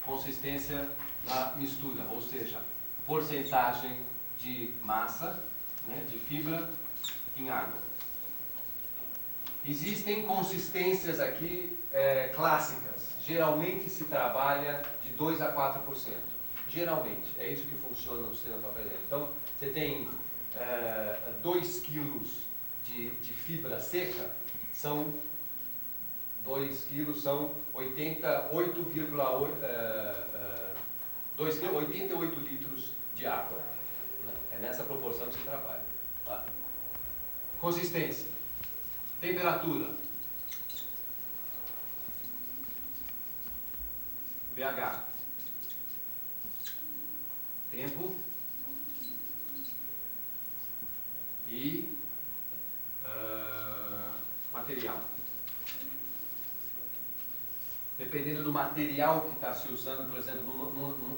consistência da mistura, ou seja, porcentagem de massa, né, de fibra em água. Existem consistências aqui clássicas. Geralmente se trabalha de 2 a 4%. Geralmente. É isso que funciona no sistema papeleiro. Então, você tem 2 quilos de fibra seca, são 2 quilos, são 88 litros de água. Né? É nessa proporção que se trabalha. Tá? Consistência. Temperatura. pH. Tempo. E material. Dependendo do material que está se usando, por exemplo,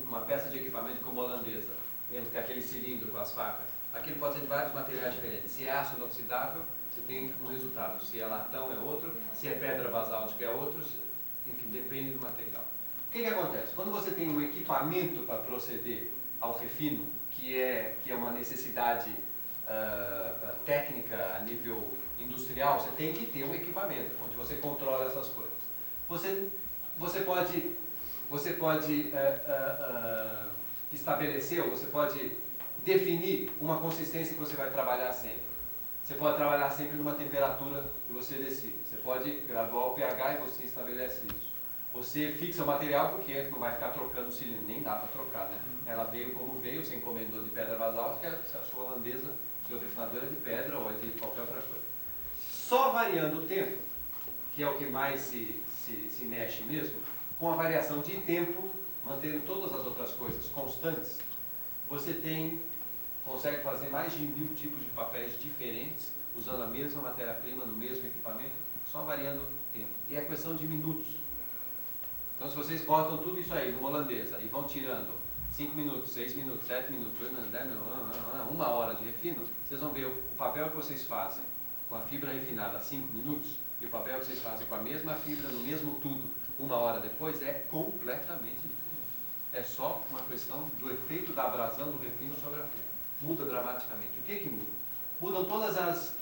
numa peça de equipamento como a holandesa, lembra que é aquele cilindro com as facas, aquilo pode ser de vários materiais diferentes. Se é aço inoxidável, você tem um resultado. Se é latão, é outro. Se é pedra basáltica, é outro. Enfim, depende do material. O que acontece? Quando você tem um equipamento para proceder ao refino, que é uma necessidade técnica a nível industrial, você tem que ter um equipamento onde você controla essas coisas. Você pode estabelecer, ou você pode definir uma consistência que você vai trabalhar sempre. Você pode trabalhar sempre numa temperatura que você decide. Você pode graduar o pH e você estabelece isso. Você fixa o material porque não vai ficar trocando o cilindro, nem dá para trocar, né? Ela veio como veio, você encomendou de pedra basáltica, se achou holandesa, seu refinador é de pedra ou é de qualquer outra coisa. Só variando o tempo, que é o que mais se mexe mesmo, com a variação de tempo, mantendo todas as outras coisas constantes, você consegue fazer mais de 1000 tipos de papéis diferentes, usando a mesma matéria-prima, no mesmo equipamento, só variando o tempo. E é questão de minutos. Então, se vocês botam tudo isso aí numa holandesa e vão tirando 5 minutos, 6 minutos, 7 minutos, 8 minutos, 10 minutos, 1 hora de refino, vocês vão ver o papel que vocês fazem com a fibra refinada a 5 minutos e o papel que vocês fazem com a mesma fibra, no mesmo tudo, 1 hora depois, é completamente diferente. É só uma questão do efeito da abrasão do refino sobre a fibra. Muda dramaticamente. O que muda? Mudam todas as...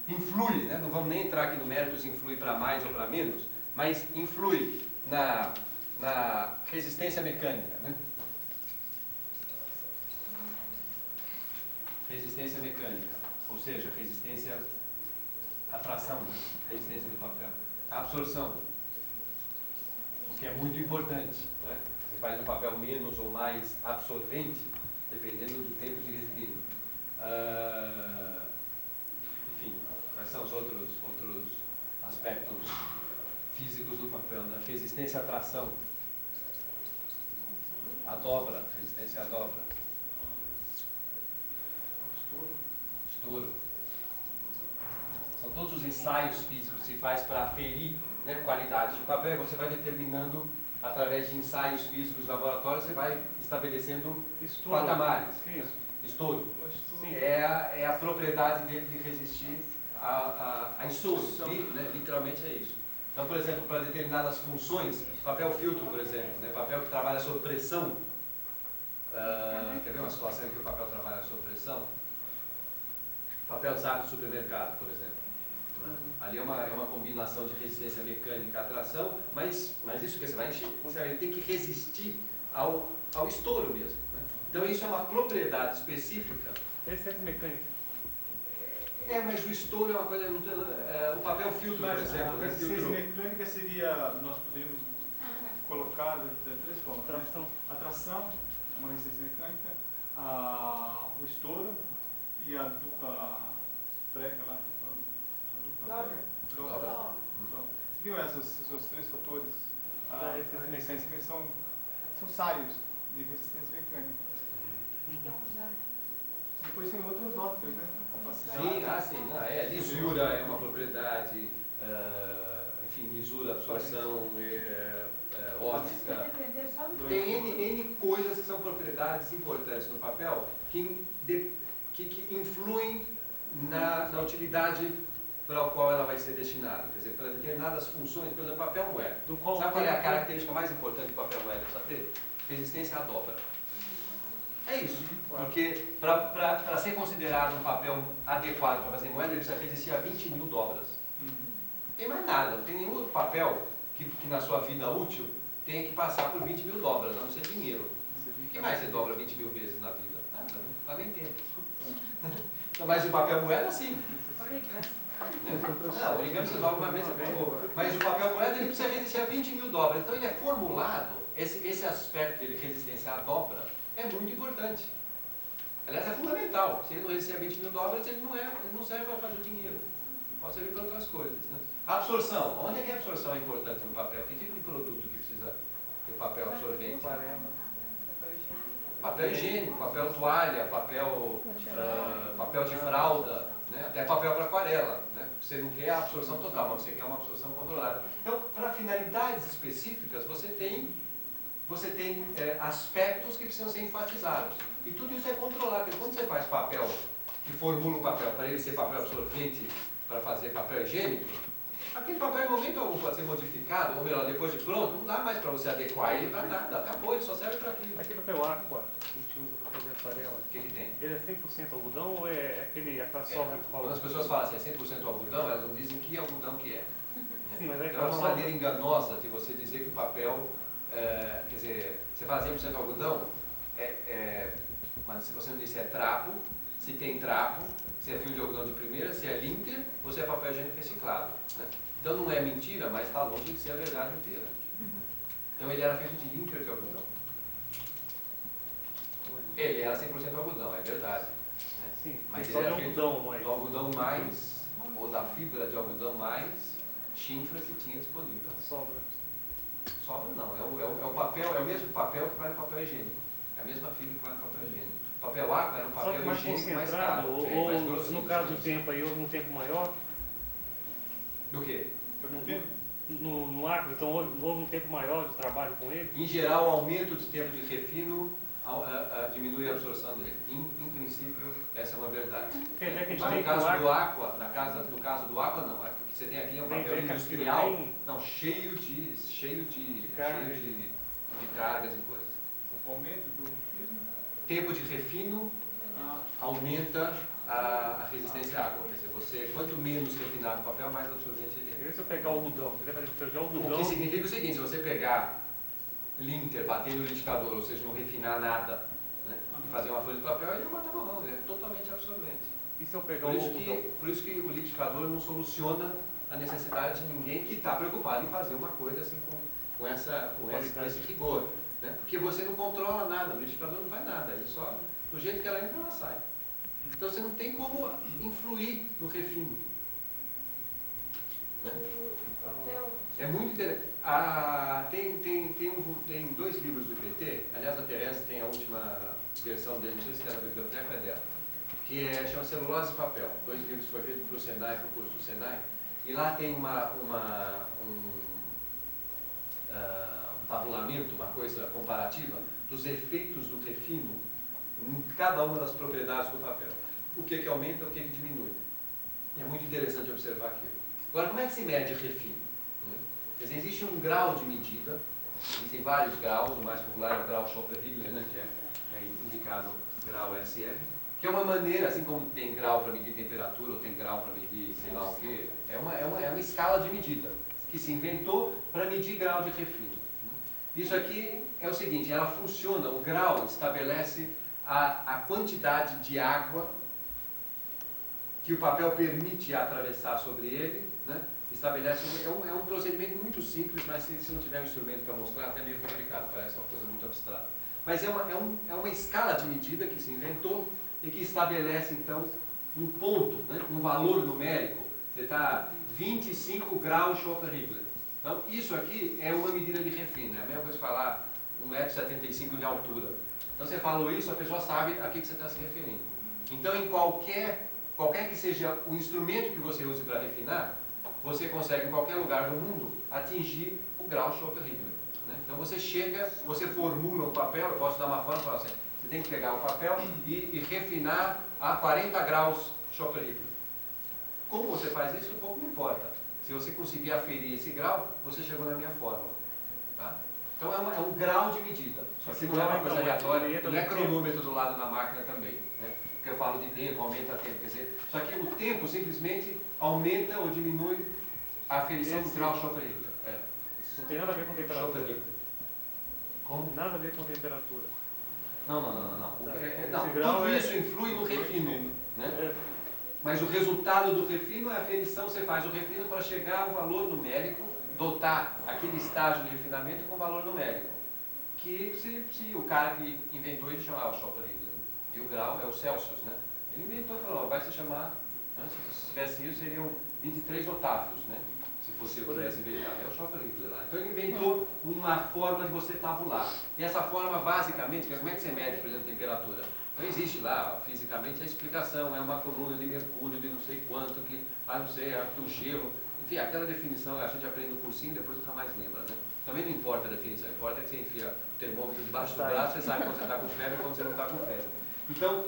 Influi, né? Não vamos nem entrar aqui no mérito se influi para mais ou para menos, mas influi na resistência mecânica, né? Resistência mecânica, ou seja, resistência à tração, né? Resistência do papel. A absorção, o que é muito importante, né? Você faz um papel menos ou mais absorvente, dependendo do tempo de refino. Enfim, quais são os outros aspectos físicos do papel, né? Resistência à tração, a dobra, resistência à dobra, estouro. São todos os ensaios físicos que se faz para aferir, né, qualidade de papel, e você vai determinando, através de ensaios físicos de laboratório, você vai estabelecendo patamares. Estouro. Sim, é a propriedade dele de resistir a estouro, né? Literalmente é isso. Então, por exemplo, para determinadas funções, papel filtro, por exemplo, né? Papel que trabalha sob pressão. Quer ver uma situação em que o papel trabalha sob pressão? Papel de saco de supermercado, por exemplo. Né? Ali é uma combinação de resistência mecânica à tração, mas isso que você vai encher, ele tem que resistir ao estouro mesmo. Né? Então, isso é uma propriedade específica. Resistência mecânica. Mas o estouro é uma coisa... o papel filtro, por exemplo... A resistência mecânica seria... Nós podemos colocar de 3 formas. A tração, uma resistência mecânica, o estouro e a dupla prega lá. Dobra. Viu esses 3 fatores? A resistência mecânica são saios de resistência mecânica. Depois tem outros ópticos, né? Sim, lisura é uma propriedade, enfim, lisura, absorção, óptica. Tem N coisas que são propriedades importantes no papel que influem na utilidade para o qual ela vai ser destinada. Quer dizer, para determinadas funções, por exemplo, papel moeda. Sabe qual é a característica mais importante do papel moeda precisa ter? Resistência à dobra. É isso. Porque para ser considerado um papel adequado para fazer moeda, ele precisa resistir a 20 mil dobras. Não tem mais nada, não tem nenhum outro papel que na sua vida útil tenha que passar por 20 mil dobras, a não ser dinheiro. O que mais você dobra 20 mil vezes na vida? Nada, não dá nem tempo. Mas o papel moeda, sim. Não, o origami você dobra uma vez, mas o papel moeda ele precisa resistir a 20 mil dobras. Então ele é formulado, esse aspecto dele, resistência à dobra, é muito importante. Aliás, é fundamental. Se ele não resistir a 20 mil dobras, ele não serve para fazer dinheiro. Pode servir para outras coisas. Né? A absorção. Onde é que a absorção é importante no papel? Que tipo de produto que precisa ter papel absorvente? Papel higiênico, papel toalha, papel de fralda, né? Até papel para aquarela. Né? Você não quer a absorção total, mas você quer uma absorção controlada. Então, para finalidades específicas, você tem aspectos que precisam ser enfatizados. E tudo isso é controlado. Porque quando você faz papel, que formula um papel para ele ser papel absorvente, para fazer papel higiênico, aquele papel em momento algum pode ser modificado, ou melhor, depois de pronto, não dá mais para você adequar ele para nada. Acabou, ele só serve para aquilo. Aquele papel aqua que a gente usa para fazer aquarela, O que tem? ele é 100% algodão ou é aquela sobra que fala? Quando as pessoas falam assim, é 100% algodão, elas não dizem que algodão que é. Sim, mas é então é uma maneira enganosa de você dizer que o papel, quer dizer, você fala 100% algodão, mas se você não diz se é trapo, se tem trapo, se é fio de algodão de primeira, se é linter ou se é papel higiênico reciclado. Né? Então não é mentira, mas está longe de ser a verdade inteira. Então ele era feito de linter de algodão. Ele era 100% algodão, é verdade. Né? Sim, mas só ele de era feito algodão, mas... do algodão mais, ou da fibra de algodão mais chinfra que tinha disponível. Sobra. Sobra não, é o papel, é o mesmo papel que vai no papel higiênico. É a mesma fibra que vai no papel higiênico. O papel aqua era um papel mais higiênico mais concentrado, caro. ou mais grossinho, no caso do tempo aí, houve um tempo maior? Do quê? No aqua, então houve um tempo maior de trabalho com ele? Em geral, o aumento de tempo de refino diminui a absorção dele. Em princípio, essa é uma verdade. Quer dizer que a gente Mas tem no caso do aqua, no caso do aqua não. O que você tem aqui é um papel industrial, não, cheio de cargas e coisas. O aumento do Tempo de refino aumenta a resistência à água. Quer dizer, quanto menos refinado o papel, mais absorvente ele é. E se eu pegar o algodão, quiser fazer papel de algodão... O que significa o seguinte, se você pegar linter, bater no liquidificador, ou seja, não refinar nada, né, e fazer uma folha de papel, ele não bate a mão, ele é totalmente absorvente. E se eu pegar o algodão? Por isso que o liquidificador não soluciona a necessidade de ninguém que está preocupado em fazer uma coisa assim com esse rigor. Né? Porque você não controla nada, o liquidificador não faz nada, ele só, do jeito que ela entra, ela sai. Então você não tem como influir no refino. Né? É muito interessante. Tem 2 livros do IPT, aliás a Teresa tem a última versão dele, não sei se é da biblioteca ou é dela, que chama Celulose e Papel. 2 livros que foi feito para o Senai, para o curso do Senai, e lá tem um tabulamento, uma coisa comparativa dos efeitos do refino em cada uma das propriedades do papel. O que aumenta, o que diminui. É muito interessante observar aquilo. Agora, como é que se mede refino? Quer dizer, existe um grau de medida, existem vários graus, o mais popular é o grau Schoeffer-Higler, né, que é indicado grau SR, que é uma maneira, assim como tem grau para medir temperatura, ou tem grau para medir sei lá o quê, é uma escala de medida que se inventou para medir grau de refino. Isso aqui é o seguinte, ela funciona, o grau estabelece a quantidade de água que o papel permite atravessar sobre ele, né? Estabelece, é um procedimento muito simples, mas se não tiver um instrumento para mostrar, até meio complicado, parece uma coisa muito abstrata. Mas é uma escala de medida que se inventou e que estabelece, então, um ponto, né? Um valor numérico. Você está 25 graus Schoeffer-Higler. Então, isso aqui é uma medida de refino. É a mesma coisa que falar 1,75 m de altura. Então, você falou isso, a pessoa sabe a que você está se referindo. Então, em qualquer que seja o instrumento que você use para refinar, você consegue, em qualquer lugar do mundo, atingir o grau Schoeffer-Higler. Né? Então, você formula o papel, eu posso dar uma forma e falar assim, você tem que pegar o papel e refinar a 40 graus Schoeffer-Higler. Como você faz isso, pouco me importa. Se você conseguir aferir esse grau, você chegou na minha fórmula. Tá? Então é um grau de medida. Só que não é uma coisa aleatória, não é cronômetro do lado da máquina também. Né? Porque eu falo de tempo, aumenta tempo. Quer dizer, só que o tempo simplesmente aumenta ou diminui a aferição do grau Schoeffer-Rigler. Isso não tem nada a ver com temperatura. Como? Nada a ver com temperatura. Não. Esse grau Tudo isso influi no refino. Né? Mas o resultado do refino é a aferição. Você faz o refino para chegar ao valor numérico, dotar aquele estágio de refinamento com valor numérico. Que se o cara que inventou ele chamava Schoeffer-Rigler. E o grau é o Celsius, né? Ele inventou e falou, vai se chamar, né? Se tivesse isso, seriam 23 otávios, né? Se fosse eu que tivesse inventado. É o Schoeffer-Rigler lá. Então ele inventou uma forma de você tabular. E essa forma, basicamente, como é que você mede, por exemplo, a temperatura? Então existe lá, fisicamente, a explicação. É uma coluna de mercúrio de não sei quanto, que, não sei, do gelo. Enfim, aquela definição a gente aprende no cursinho e depois nunca mais lembra, né? Também não importa a definição, importa que você enfia o termômetro debaixo do braço, você sabe quando você está com febre e quando você não está com febre. Então,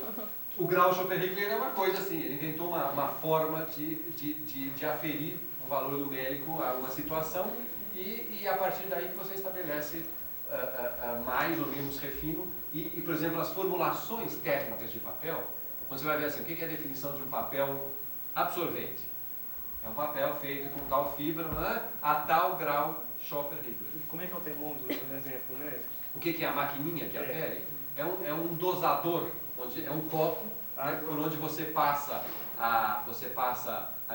o grau Schoeffer-Rigler é uma coisa assim, ele inventou uma forma de aferir um valor numérico a uma situação e a partir daí que você estabelece mais ou menos refino e, por exemplo, as formulações técnicas de papel, você vai ver assim, o que é a definição de um papel absorvente? É um papel feito com tal fibra, a tal grau Schoeffer-Rigler. Como é que é o termômetro, por exemplo, né? O que é a maquininha que afere? É um dosador, é um copo, né, por onde você passa a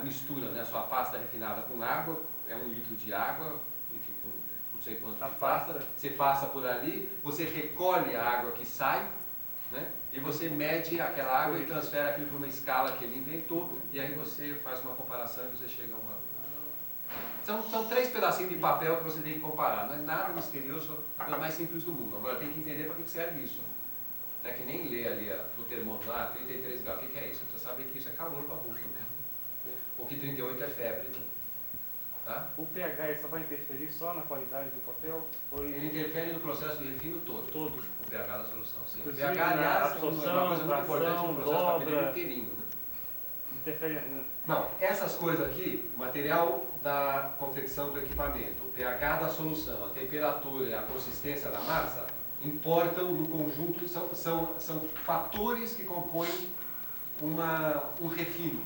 mistura, né, a sua pasta refinada com água, é 1 litro de água, enfim, com não sei quanto de pasta, você passa por ali, você recolhe a água que sai, né, e você mede aquela água e transfere aquilo para uma escala que ele inventou, e aí você faz uma comparação e você chega a um valor. São 3 pedacinhos de papel que você tem que comparar. Não é nada misterioso, é a coisa mais simples do mundo. Agora tem que entender para que serve isso. Não é que nem ler ali no termômetro, 33 graus, o que é isso? Você sabe que isso é calor para a boca, né? Ou que 38 é febre. Né? Tá? O pH ele só vai interferir só na qualidade do papel? Ou ele interfere no processo de refino todo. Todo. O pH da solução, sim. O Inclusive, pH, aliás, é uma absorção, coisa muito importante no processo papeleiro inteirinho. Né? Não, essas coisas aqui, o material da confecção do equipamento, o pH da solução, a temperatura e a consistência da massa, importam no conjunto, são fatores que compõem um refino,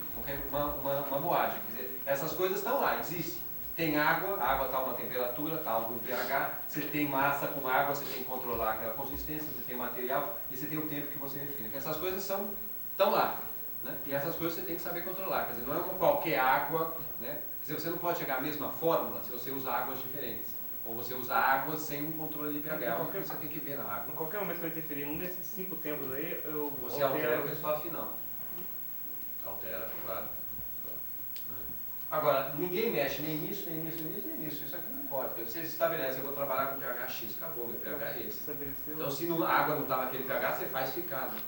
uma moagem. Quer dizer, essas coisas estão lá, existem. Tem água, a água está a uma temperatura, está a algum pH, você tem massa com água, você tem que controlar aquela consistência, você tem material e você tem o tempo que você refina. Essas coisas estão lá. Né? E essas coisas você tem que saber controlar, quer dizer, não é uma qualquer água, né? Quer dizer, você não pode chegar à mesma fórmula se você usa águas diferentes, ou você usa águas sem um controle de pH, é o que você tem que ver na água. Em qualquer momento que eu interferir num desses 5 tempos aí, eu você altera o resultado final. Altera, claro. Agora, ninguém mexe nem nisso, nem nisso, nem nisso, nem nisso. Isso aqui não importa. Você estabelece, eu vou trabalhar com pH X, acabou, meu pH é esse. Então, se a água não está naquele pH, você faz ficar. Né?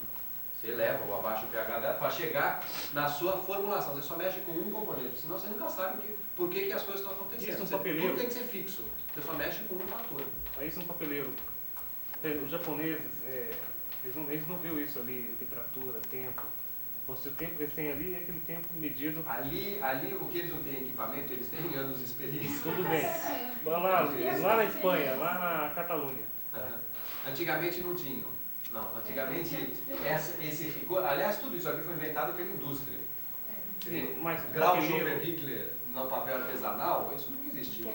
Você eleva ou abaixa o pH dela para chegar na sua formulação. Você só mexe com um componente, senão você nunca sabe por que as coisas estão acontecendo. Tudo tem que ser fixo. Você só mexe com um fator. Isso é um papeleiro. Os japoneses, eles não viram isso ali, temperatura, tempo. Ou se o tempo que eles têm ali é aquele tempo medido. Ali o que eles não têm equipamento, eles têm anos de experiência. Tudo bem. Lá na Espanha, lá na Catalunha. Antigamente não tinham. Não, antigamente esse ficou. Aliás, tudo isso aqui foi inventado pela indústria. Sim, mas grau Schoeffer-Rigler no papel artesanal, isso nunca existiu.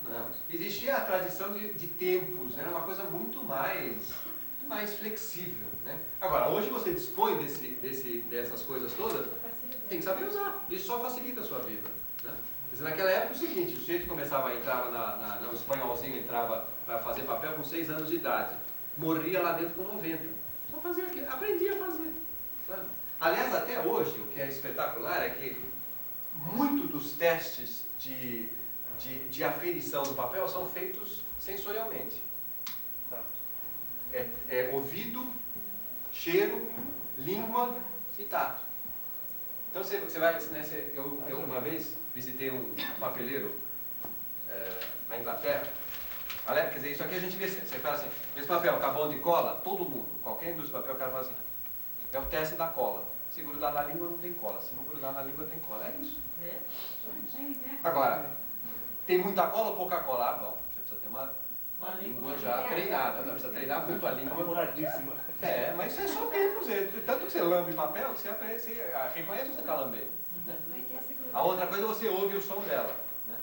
Não. Existia a tradição de tempos, né? Era uma coisa muito mais flexível. Né? Agora, hoje você dispõe dessas coisas todas, tem que saber usar. Isso só facilita a sua vida. Né? Quer dizer, naquela época é o seguinte, o sujeito entrava no espanholzinho, entrava para fazer papel com 6 anos de idade. Morria lá dentro com 90. Só fazia aquilo, aprendia a fazer. Sabe? Aliás, até hoje, o que é espetacular é que muito dos testes de aferição do papel são feitos sensorialmente. Ouvido, cheiro, língua e tato. Então você vai, né, eu uma vez visitei um papeleiro na Inglaterra. Quer dizer, isso aqui a gente vê, você fala assim, esse papel tá bom de cola? Todo mundo, qualquer indústria de papel, o cara fala assim, é o teste da cola. Se grudar na língua não tem cola, se não grudar na língua tem cola. É isso. Agora, tem muita cola ou pouca cola? Ah, bom, você precisa ter uma língua já treinada. Não precisa treinar muito a língua. Demoradíssima. Mas isso é só tempo. Tanto que você lambe papel, que você reconhece que você está lambendo. Né? A outra coisa é você ouve o som dela. Né?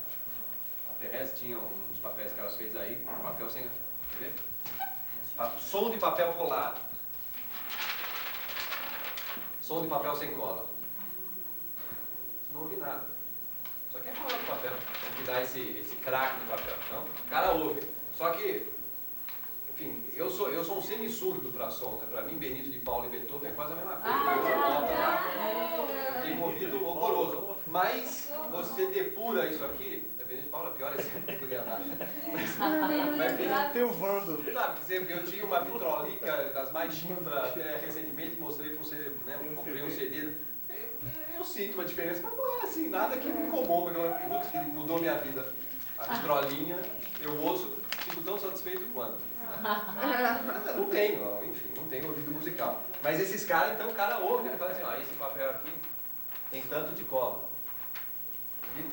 A Teresa tinha uns papéis que ela fez aí, papel sem... Quer ver? Som de papel colado. Som de papel sem cola. Você não ouve nada. Só que é cola do papel. É que dá esse craque no papel. Não? O cara ouve. Só que, enfim, eu sou um semi-surdo para som. Né? Para mim, Benito de Paula e Beethoven é quase a mesma coisa. Eu tenho um ouvido horroroso. Mas você depura isso aqui. Benito de Paula, pior é sempre poder andar. Tem o Vando. Sabe, eu tinha uma vitrolica das mais chifras até recentemente, mostrei para você, né? Comprei um CD. Eu sinto uma diferença, mas não é assim, nada que me incomode. Putz, que mudou minha vida. A vitrolinha, eu ouço, fico tão satisfeito quanto. Não tenho, enfim, não tenho ouvido musical. Mas esses caras, então, o cara ouve e fala assim, ó, esse papel aqui tem tanto de cola. Ele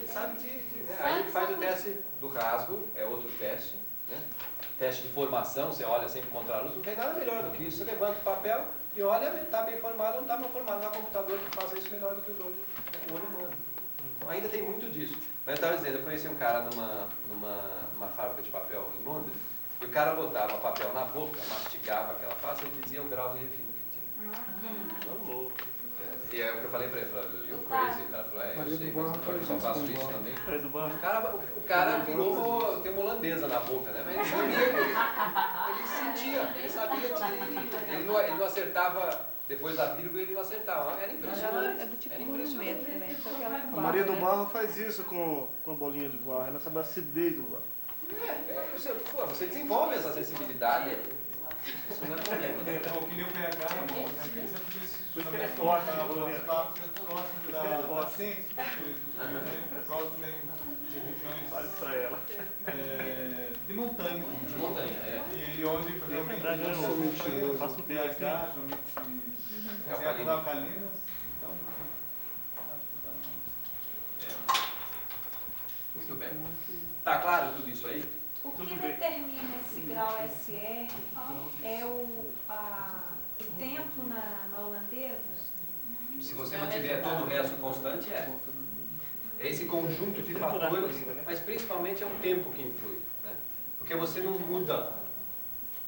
sabe né? Aí ele faz o teste do rasgo, é outro teste. Né? Teste de formação, você olha sempre contra a luz, não tem nada melhor do que isso. Você levanta o papel e olha, está bem formado ou não está mal formado. Não há computador que faça isso melhor do que os olhos, o olho humano. Então ainda tem muito disso. Mas eu estava dizendo, eu conheci um cara numa fábrica de papel em Londres, e o cara botava papel na boca, mastigava aquela face e dizia o grau de refino que tinha. Louco. E é o que eu falei pra ele, falou, you're crazy. O cara falou, eu sei, mas eu só faço isso também. O cara virou, tem uma holandesa na boca, né? Mas ele sabia, ele sentia, ele sabia que ele não acertava, depois da vírgula ele não acertava. Era impressionante. É do tipo movimento também. A Maria do Barro faz isso com a bolinha de barro, ela sabe a acidez do barro. Você desenvolve essa sensibilidade. Isso não é problema. É que nem o pH, Porque ele é forte, da ciência, próximo de regiões de montanha. De montanha, é. E onde realmente eu faço pH, reservas alcalinas. Muito bem. Tá claro tudo isso aí? O que determina esse grau SR é o tempo na holandesa? Se você não tiver todo o resto constante, é esse conjunto de fatores, mas principalmente é o tempo que influi. Né? Porque você não muda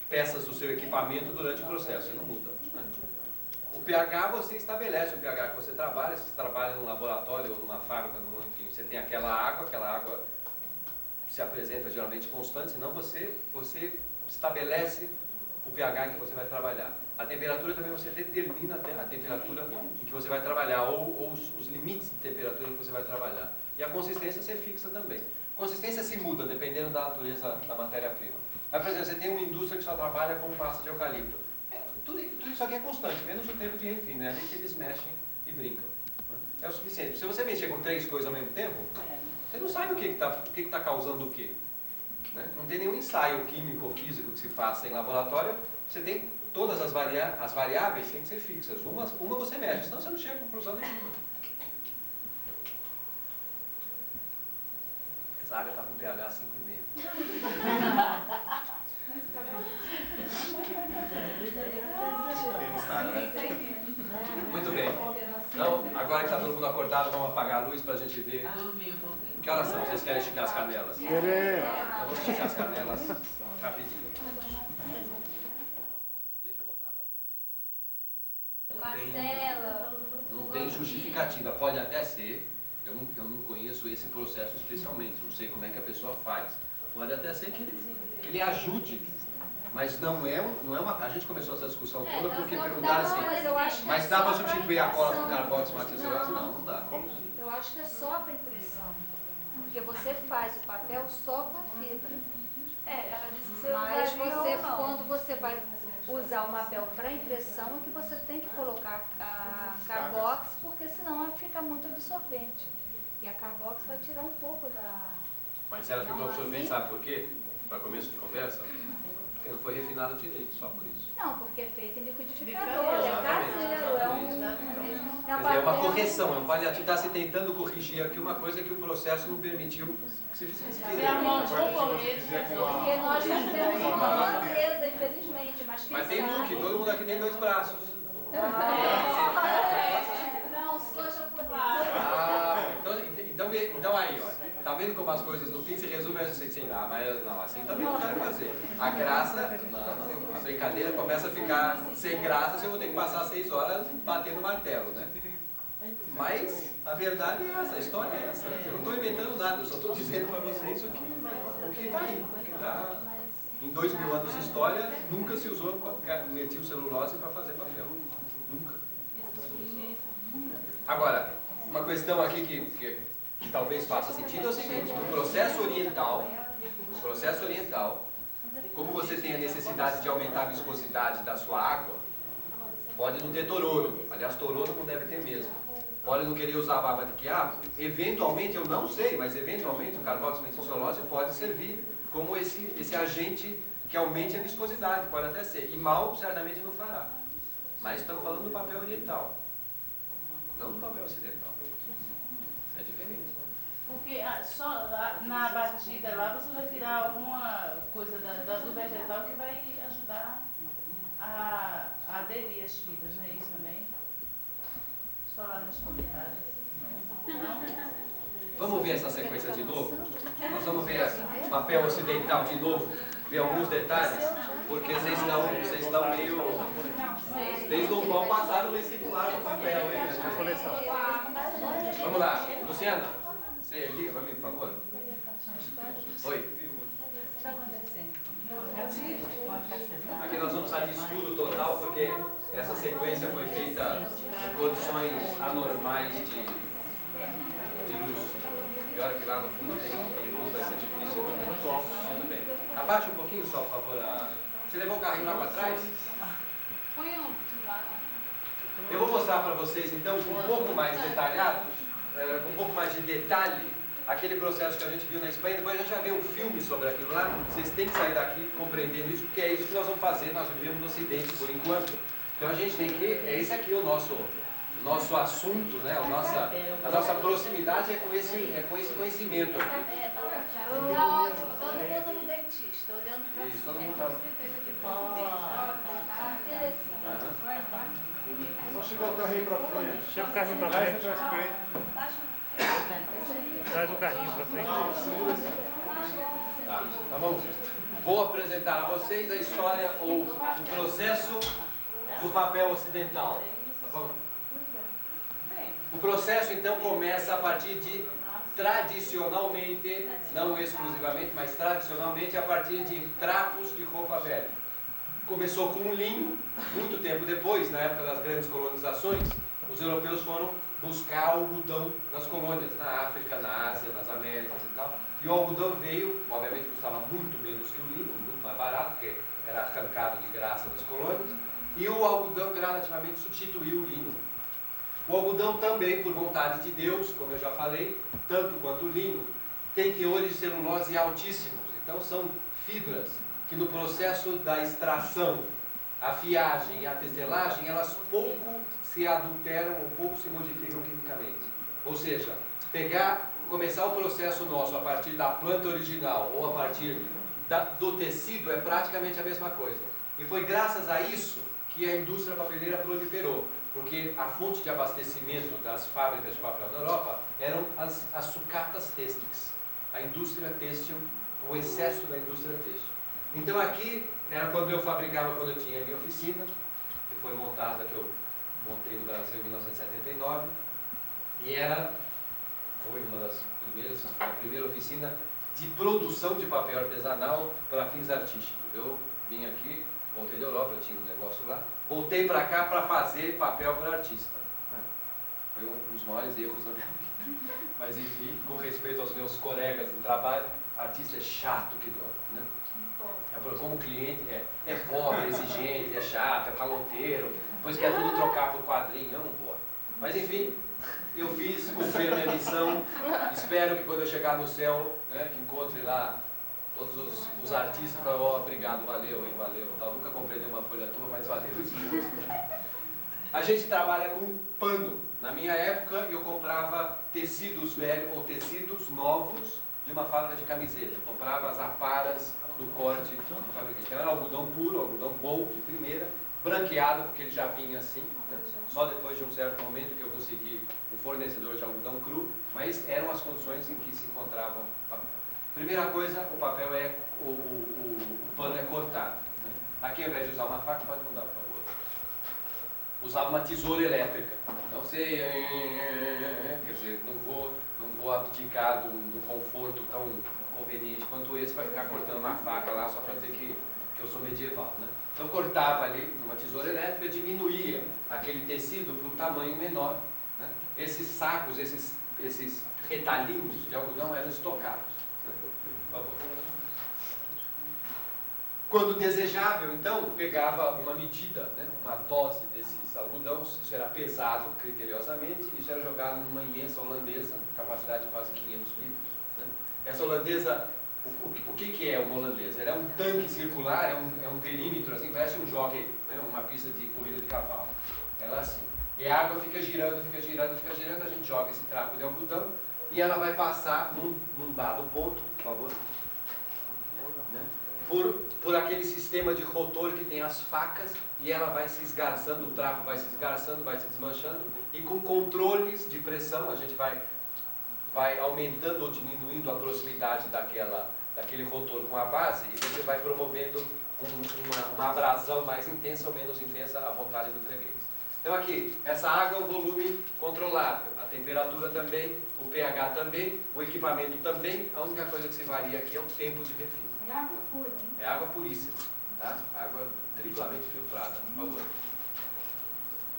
peças do seu equipamento durante o processo, você não muda. Né? O pH você estabelece, o pH que você trabalha, se você trabalha num laboratório ou numa fábrica, enfim, você tem aquela água se apresenta geralmente constante, senão você estabelece o pH em que você vai trabalhar. A temperatura também você determina a temperatura em que você vai trabalhar, ou os limites de temperatura em que você vai trabalhar. E a consistência você fixa também. A consistência se muda dependendo da natureza da matéria-prima. Mas, por exemplo, você tem uma indústria que só trabalha com pasta de eucalipto. Tudo isso aqui é constante, menos o tempo de refino, é ali que eles mexem e brincam. É o suficiente. Se você mexer com 3 coisas ao mesmo tempo, você não sabe o que está causando o quê. Né? Não tem nenhum ensaio químico ou físico que se faça em laboratório. Você tem todas as variáveis têm que ser fixas. Uma você mexe, senão você não chega a conclusão nenhuma. Essa água está com pH 5,5. Muito bem. Então, agora que está todo mundo acordado, vamos apagar a luz para a gente ver. Que horas são? Vocês querem esticar as canelas? Queremos. Então vamos esticar as canelas rapidinho. Deixa eu mostrar para vocês. Marcela. Não tem justificativa. Pode até ser. Eu não conheço esse processo especialmente. Não sei como é que a pessoa faz. Pode até ser que ele ajude. Mas não é uma... A gente começou essa discussão toda porque perguntaram assim, mas dá para substituir a cola com carbono maxicelulose? Não dá. Eu acho que é só para impressão. Porque você faz o papel só com a fibra. Ela disse que você Mas usaria ou não. quando você vai usar o papel para impressão, é que você tem que colocar a carbox, porque senão fica muito absorvente. E a carbox vai tirar um pouco da... Mas ela ficou absorvente, sabe por quê? Para começo de conversa. Porque não foi refinado direito, só por isso. Não, porque é feito em liquidificador, é caseiro, É uma correção, é um paliativo. Está se tentando corrigir aqui uma coisa que o processo não permitiu que se fizesse. Porque nós não temos uma holandesa, infelizmente, mas quem Mas tem sabe... look, todo mundo aqui tem 2 braços. Não, sou japonesa. Então aí, ó, tá vendo como as coisas no fim se resumem assim, mas não, assim também não quero fazer. A graça, a brincadeira começa a ficar sem graça se eu vou ter que passar 6 horas batendo martelo, né? Mas a verdade é essa, a história é essa. Eu não estou inventando nada, eu só estou dizendo para vocês o que está aí. Que tá, em 2000 anos de história, nunca se usou metilcelulose para fazer papel. Nunca. Agora, uma questão aqui que talvez faça sentido é o seguinte: no processo oriental, como você tem a necessidade de aumentar a viscosidade da sua água, pode não ter tororo. Aliás, tororo não deve ter mesmo. Pode não querer usar baba de quiabo. Eventualmente, eu não sei, mas eventualmente o carboximetilcelulose pode servir como esse agente que aumente a viscosidade. Pode até ser. E mal, certamente não fará. Mas estamos falando do papel oriental, não do papel ocidental. É diferente. Porque só na batida lá você vai tirar alguma coisa do vegetal que vai ajudar a aderir as fibras, não é isso também? Só lá nas comunidades. Não? Vamos ver essa sequência de novo? Nós vamos ver o papel ocidental de novo, ver alguns detalhes, porque vocês estão meio... Vocês não vão passar no vestibular no papel, hein? Vamos lá, Luciana, você liga para mim, por favor? Oi. Aqui nós vamos precisar de estudo total, porque essa sequência foi feita em condições anormais de luz. Pior que lá no fundo tem luz, vai ser difícil. Tudo bem. Abaixa um pouquinho só, por favor. Você levou o carrinho lá para trás? Põe um lá. Eu vou mostrar para vocês, então, um pouco mais detalhados, um pouco mais de detalhe, aquele processo que a gente viu na Espanha. Depois a gente vai ver um filme sobre aquilo lá. Vocês têm que sair daqui compreendendo isso, porque é isso que nós vamos fazer. Nós vivemos no Ocidente por enquanto. Então a gente tem que... É esse aqui o nosso assunto, né? A nossa proximidade é com esse conhecimento aqui. Tá ótimo, todo mundo no dentista, olhando para Isso, todo mundo tá... Só chegar o carrinho para frente. Chega o carrinho pra frente. Traz o carrinho pra frente. Tá bom? Vou apresentar a vocês a história ou o processo do papel ocidental. Tá bom? O processo, então, começa a partir de, tradicionalmente, não exclusivamente, mas tradicionalmente, a partir de trapos de roupa velha. Começou com o linho, muito tempo depois, na época das grandes colonizações, os europeus foram buscar algodão nas colônias, na África, na Ásia, nas Américas e tal. E o algodão veio, obviamente custava muito menos que o linho, muito mais barato, porque era arrancado de graça das colônias, e o algodão gradativamente substituiu o linho. O algodão também, por vontade de Deus, como eu já falei, tanto quanto o linho, tem teores de celulose altíssimos. Então são fibras que no processo da extração, a fiagem e a tecelagem, elas pouco se adulteram ou pouco se modificam quimicamente. Ou seja, começar o processo nosso a partir da planta original ou a partir do tecido é praticamente a mesma coisa. E foi graças a isso que a indústria papeleira proliferou. Porque a fonte de abastecimento das fábricas de papel na Europa eram as sucatas têxteis, a indústria têxtil, o excesso da indústria têxtil. Então aqui era quando eu fabricava, quando eu tinha a minha oficina, que foi montada, que eu montei no Brasil em 1979, e foi uma das primeiras, foi a primeira oficina de produção de papel artesanal para fins artísticos. Eu vim aqui, voltei da Europa, eu tinha um negócio lá, voltei para cá para fazer papel para artista. Né? Foi um dos maiores erros da minha vida. Mas enfim, com respeito aos meus colegas de trabalho, artista é chato que dói. Né? Como cliente é pobre, exigente, é chato, é caloteiro, depois quer tudo trocar por quadrinho, eu não vou. Mas enfim, eu cumpri a minha missão, espero que quando eu chegar no céu, né, que encontre lá Todos os artistas falam, ó, obrigado, valeu, hein, valeu. Tal. Nunca comprei nenhuma folha tua, mas valeu o esforço. A gente trabalha com pano. Na minha época, eu comprava tecidos velhos ou tecidos novos de uma fábrica de camiseta. Eu comprava as aparas do corte do fabricante. Então era algodão puro, algodão bom, de primeira, branqueado, porque ele já vinha assim, né? Só depois de um certo momento que eu consegui um fornecedor de algodão cru, mas eram as condições em que se encontravam. Primeira coisa, o papel é, o pano é cortado. Né? Aqui, ao invés de usar uma faca, pode mudar, por favor. Usava uma tesoura elétrica. Não sei, quer dizer, não vou abdicar do conforto tão conveniente quanto esse para ficar cortando uma faca lá só para dizer que eu sou medieval, né? Então cortava ali numa tesoura elétrica, diminuía aquele tecido para um tamanho menor, né? Esses sacos, esses retalhinhos de algodão eram estocados, né? Por favor. Quando desejável, então, pegava uma medida, né? Uma dose desses algodões, isso era pesado criteriosamente, isso era jogado numa imensa holandesa, capacidade de quase 500 litros. Né? Essa holandesa, o que é uma holandesa? Ela é um tanque circular, é um perímetro, assim, parece um jockey, né? Uma pista de corrida de cavalo. Ela é assim. E a água fica girando, fica girando, fica girando, a gente joga esse trapo de algodão e ela vai passar num dado ponto, por favor, né? Por aquele sistema de rotor que tem as facas e ela vai se esgarçando, o trapo vai se esgarçando, vai se desmanchando e com controles de pressão a gente vai aumentando ou diminuindo a proximidade daquele rotor com a base e você vai promovendo uma abrasão mais intensa ou menos intensa à vontade do freguês. Então aqui, essa água é um volume controlável, a temperatura também, o pH também, o equipamento também, a única coisa que se varia aqui é o tempo de refino. É água pura, hein? É água puríssima, tá? Água triplamente filtrada, por favor.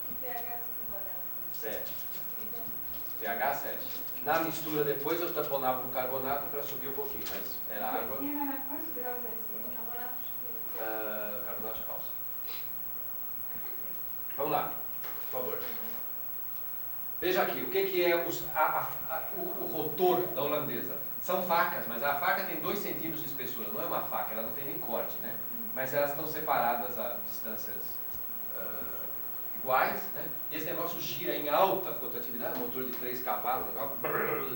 Que pH você trabalhava? 7. pH 7. Na mistura depois eu tamponava com carbonato para subir um pouquinho, mas era água... Quantos graus é esse? Carbonato de cálcio. Vamos lá, por favor. Veja aqui, o que é o rotor da holandesa? São facas, mas a faca tem 2 centímetros de espessura, não é uma faca, ela não tem nem corte, né? Mas elas estão separadas a distâncias iguais, né? E esse negócio gira em alta rotatividade, motor de 3 cavalos,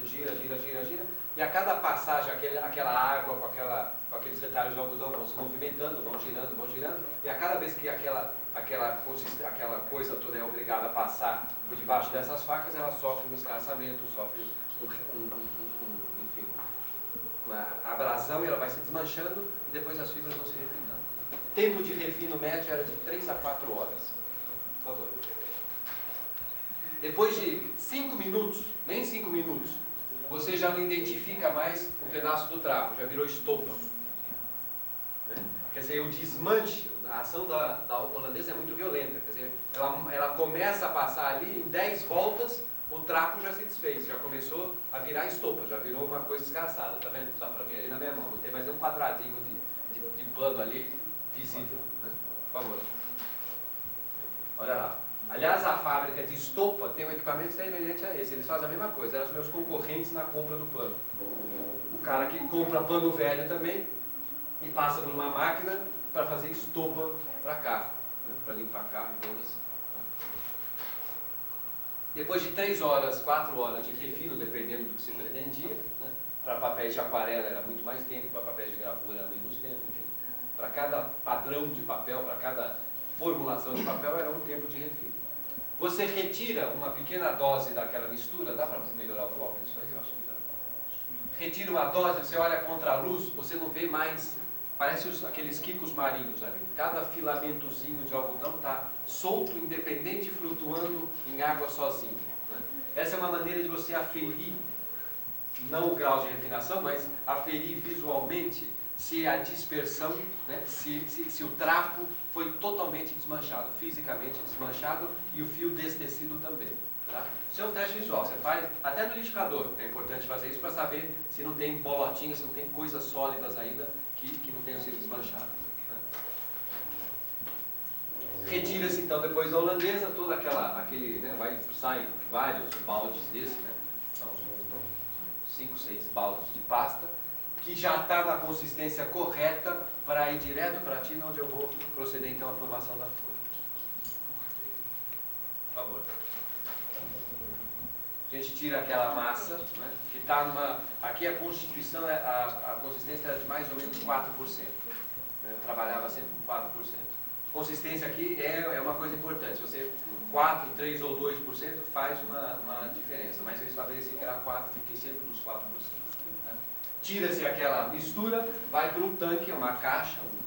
gira, gira, gira, gira, e a cada passagem aquela água com aqueles retalhos de algodão vão se movimentando, vão girando, e a cada vez que aquela coisa toda é obrigada a passar por debaixo dessas facas, ela sofre um esgarçamento, sofre uma abrasão e ela vai se desmanchando e depois as fibras vão se refinando. Tempo de refino médio era de 3 a 4 horas. Por favor. Depois de 5 minutos, nem 5 minutos, você já não identifica mais o pedaço do trapo, já virou estopa. Né? Quer dizer, o desmanche, a ação da holandesa é muito violenta. Quer dizer, ela começa a passar ali, em 10 voltas, o trapo já se desfez, já começou a virar estopa, já virou uma coisa esgarçada, tá vendo? Dá para ver ali na minha mão, não tem mais nem um quadradinho de pano ali visível, né? Por favor. Olha lá. Aliás, a fábrica de estopa tem um equipamento semelhante a esse, eles fazem a mesma coisa, eram os meus concorrentes na compra do pano. O cara que compra pano velho também e passa por uma máquina para fazer estopa para carro, né? Para limpar carro e coisas. Depois de 3 horas, 4 horas de refino, dependendo do que se pretendia, né? Para papéis de aquarela era muito mais tempo, para papéis de gravura era menos tempo, enfim. Para cada padrão de papel, para cada formulação de papel era um tempo de refino. Você retira uma pequena dose daquela mistura, dá para melhorar o foco nisso aí? Eu acho que dá. Retira uma dose, você olha contra a luz, você não vê mais, parece aqueles quicos marinhos ali. Cada filamentozinho de algodão está solto, independente, flutuando em água sozinho. Né? Essa é uma maneira de você aferir, não o grau de refinação, mas aferir visualmente se a dispersão, né, se o trapo foi totalmente desmanchado, fisicamente desmanchado e o fio desdecido também. Tá? Isso é um teste visual, você faz até no liquidificador, é importante fazer isso para saber se não tem bolotinhas, se não tem coisas sólidas ainda que não tenham sido desmanchadas. Né? Retira-se então depois da holandesa, todo aquele, né, saem vários baldes desses, né? São 5, 6 baldes de pasta, que já está na consistência correta para ir direto para a tina, onde eu vou proceder então à formação da folha. Por favor. A gente tira aquela massa, né, que está numa... Aqui a constituição, a consistência era de mais ou menos 4%. Eu trabalhava sempre com 4%. Consistência aqui é uma coisa importante. Se você 4, 3 ou 2% faz uma diferença. Mas eu estabeleci que era 4, fiquei sempre nos 4%. Né? Tira-se aquela mistura, vai para um tanque, uma caixa, um